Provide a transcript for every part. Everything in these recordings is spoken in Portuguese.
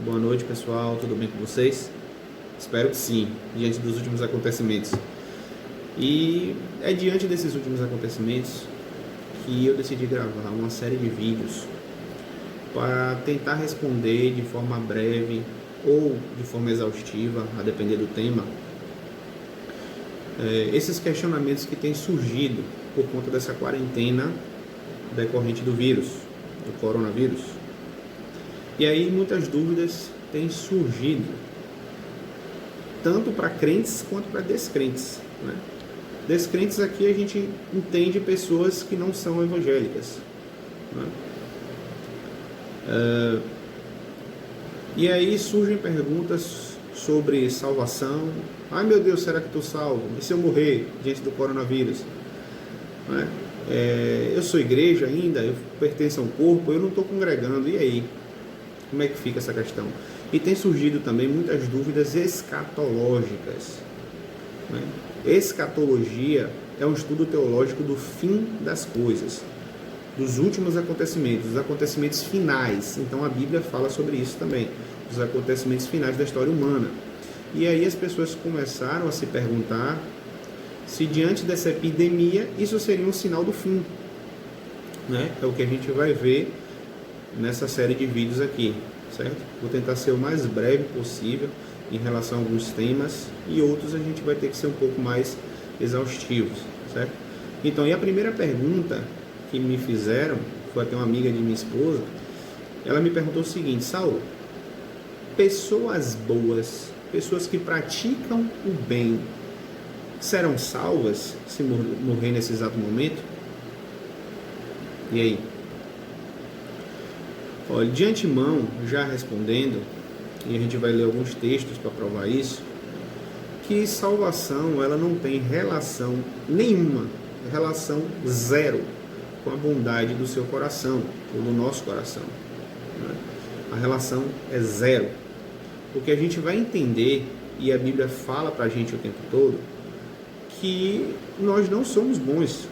Boa noite, pessoal. Tudo bem com vocês? Espero que sim, diante dos últimos acontecimentos. E é diante desses últimos acontecimentos que eu decidi gravar uma série de vídeos para tentar responder de forma breve ou de forma exaustiva, a depender do tema, esses questionamentos que têm surgido por conta dessa quarentena decorrente do vírus, do coronavírus. E aí muitas dúvidas têm surgido, tanto para crentes quanto para descrentes, né? Descrentes aqui a gente entende pessoas que não são evangélicas, né? E aí surgem perguntas sobre salvação. Ai meu Deus, será que estou salvo? E se eu morrer diante do coronavírus? Né? Eu sou igreja ainda, eu pertenço a um corpo, eu não estou congregando, e aí? Como é que fica essa questão? E tem surgido também muitas dúvidas escatológicas, né? Escatologia é um estudo teológico do fim das coisas, dos últimos acontecimentos, dos acontecimentos finais. Então a Bíblia fala sobre isso também, dos acontecimentos finais da história humana. E aí as pessoas começaram a se perguntar se diante dessa epidemia isso seria um sinal do fim, né? É o que a gente vai ver nessa série de vídeos aqui, certo? Vou tentar ser o mais breve possível em relação a alguns temas, e outros a gente vai ter que ser um pouco mais exaustivos, certo? Então, e a primeira pergunta que me fizeram, foi até uma amiga de minha esposa, ela me perguntou o seguinte: Saulo, pessoas boas, pessoas que praticam o bem, serão salvas se morrer nesse exato momento? E aí? Olha, de antemão, já respondendo, e a gente vai ler alguns textos para provar isso, que salvação ela não tem relação nenhuma, relação zero com a bondade do seu coração, ou do nosso coração, né? A relação é zero. Porque a gente vai entender, e a Bíblia fala para a gente o tempo todo, que nós não somos bons,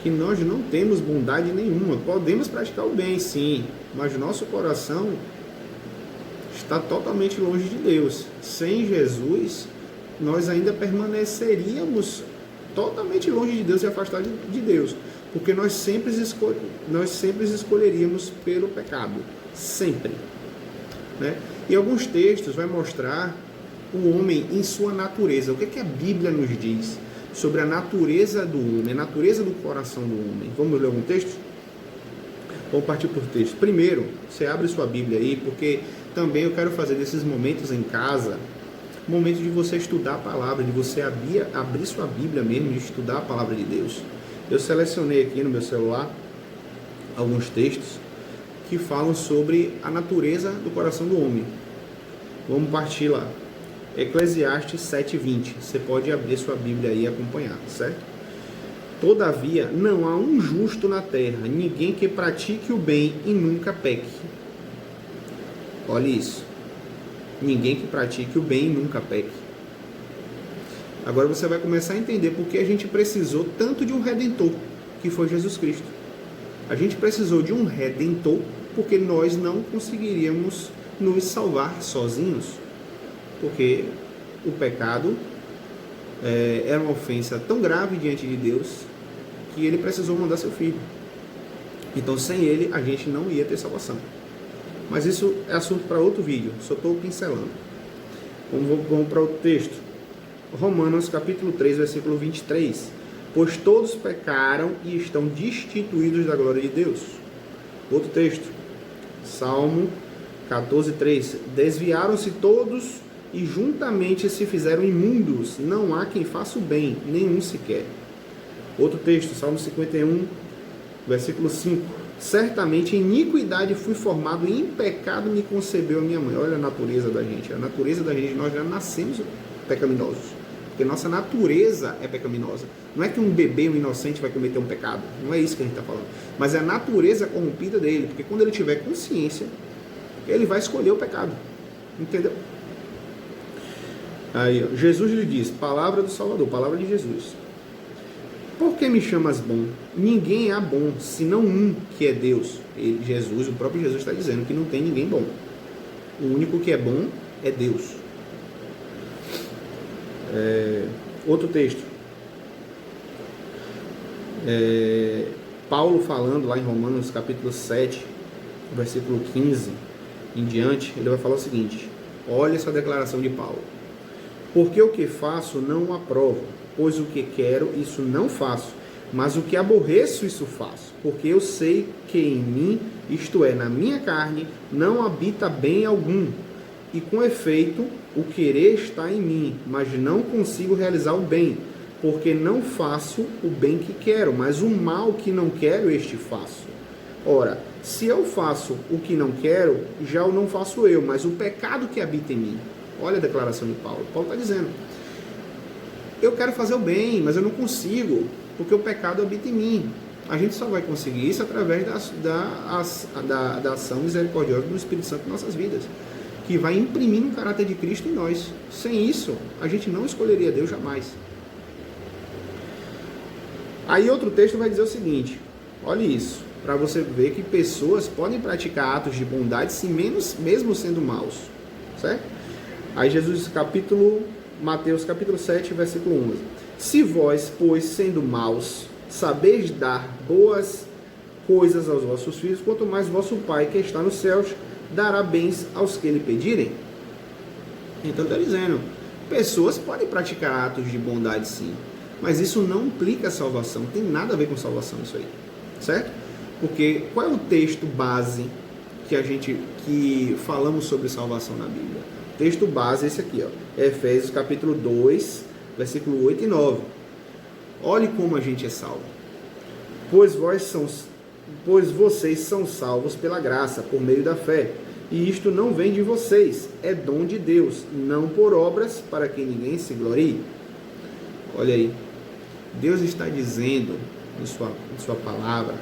que nós não temos bondade nenhuma. Podemos praticar o bem, sim, mas nosso coração está totalmente longe de Deus. Sem Jesus, nós ainda permaneceríamos totalmente longe de Deus e afastados de Deus, porque nós sempre escolheríamos pelo pecado, sempre, né? E alguns textos vai mostrar o homem em sua natureza. O que a Bíblia nos diz sobre a natureza do homem, a natureza do coração do homem? Vamos ler algum texto? Vamos partir por texto. Primeiro, você abre sua Bíblia aí, porque também eu quero fazer desses momentos em casa, momento de você estudar a palavra, de você abrir sua Bíblia mesmo, de estudar a palavra de Deus. Eu selecionei aqui no meu celular alguns textos que falam sobre a natureza do coração do homem. Vamos partir lá. Eclesiastes 7:20. Você pode abrir sua Bíblia aí e acompanhar, certo? Todavia, não há um justo na terra, ninguém que pratique o bem e nunca peque. Olha isso. Ninguém que pratique o bem e nunca peque. Agora você vai começar a entender por que a gente precisou tanto de um Redentor, que foi Jesus Cristo. A gente precisou de um Redentor porque nós não conseguiríamos nos salvar sozinhos. Porque o pecado era uma ofensa tão grave diante de Deus que ele precisou mandar seu filho. Então, sem ele, a gente não ia ter salvação. Mas isso é assunto para outro vídeo, só estou pincelando. Vamos para outro texto. Romanos capítulo 3, versículo 23. Pois todos pecaram e estão destituídos da glória de Deus. Outro texto. Salmo 14:3. Desviaram-se todos e juntamente se fizeram imundos. Não há quem faça o bem, nenhum sequer. Outro texto. Salmo 51, versículo 5. Certamente em iniquidade fui formado, e em pecado me concebeu a minha mãe. Olha a natureza da gente. A natureza da gente, nós já nascemos pecaminosos. Porque nossa natureza é pecaminosa. Não é que um bebê, um inocente, vai cometer um pecado. Não é isso que a gente está falando. Mas é a natureza corrompida dele. Porque quando ele tiver consciência, ele vai escolher o pecado. Entendeu? Aí, ó, Jesus lhe diz, palavra do Salvador, palavra de Jesus. Por que me chamas bom? Ninguém há bom, senão um, que é Deus. Jesus, o próprio Jesus está dizendo que não tem ninguém bom. O único que é bom é Deus. Outro texto. Paulo falando lá em Romanos capítulo 7, versículo 15 em diante, ele vai falar o seguinte: olha essa declaração de Paulo. Porque o que faço não o aprovo, pois o que quero, isso não faço, mas o que aborreço, isso faço. Porque eu sei que em mim, isto é, na minha carne, não habita bem algum. E com efeito, o querer está em mim, mas não consigo realizar o bem, porque não faço o bem que quero, mas o mal que não quero, este faço. Ora, se eu faço o que não quero, já o não faço eu, mas o pecado que habita em mim. Olha a declaração de Paulo. Paulo está dizendo: eu quero fazer o bem, mas eu não consigo, porque o pecado habita em mim. A gente só vai conseguir isso através da ação misericordiosa do Espírito Santo em nossas vidas, que vai imprimindo o caráter de Cristo em nós. Sem isso, a gente não escolheria Deus jamais. Aí outro texto vai dizer o seguinte: olhe isso, para você ver que pessoas podem praticar atos de bondade sim, mesmo sendo maus, certo? Aí Jesus, Mateus capítulo 7, versículo 11. Se vós, pois, sendo maus, sabeis dar boas coisas aos vossos filhos, quanto mais vosso Pai que está nos céus dará bens aos que lhe pedirem. Então está dizendo, pessoas podem praticar atos de bondade sim, mas isso não implica salvação, não tem nada a ver com salvação isso aí, certo? Porque qual é o texto base que falamos sobre salvação na Bíblia? O texto base é esse aqui, ó, Efésios capítulo 2, versículo 8 e 9. Olhe como a gente é salvo. Pois vocês são salvos pela graça, por meio da fé. E isto não vem de vocês, é dom de Deus, não por obras, para que ninguém se glorie. Olha aí, Deus está dizendo em sua palavra,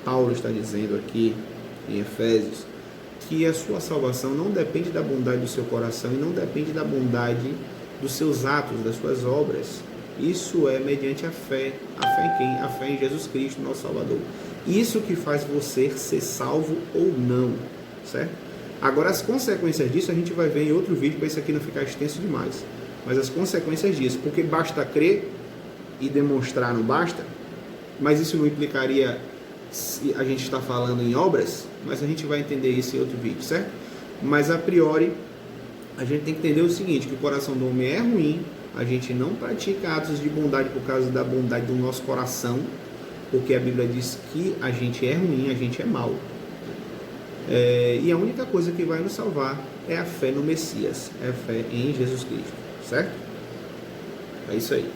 Paulo está dizendo aqui em Efésios, que a sua salvação não depende da bondade do seu coração e não depende da bondade dos seus atos, das suas obras. Isso é mediante a fé. A fé em quem? A fé em Jesus Cristo, nosso Salvador. Isso que faz você ser salvo ou não, certo? Agora, as consequências disso a gente vai ver em outro vídeo, para isso aqui não ficar extenso demais. Mas as consequências disso, porque basta crer e demonstrar não basta, mas isso não implicaria se a gente está falando em obras, mas a gente vai entender isso em outro vídeo, certo? Mas a priori, a gente tem que entender o seguinte, que o coração do homem é ruim, a gente não pratica atos de bondade por causa da bondade do nosso coração, porque a Bíblia diz que a gente é ruim, a gente é mau. E a única coisa que vai nos salvar é a fé no Messias, é a fé em Jesus Cristo, certo? É isso aí.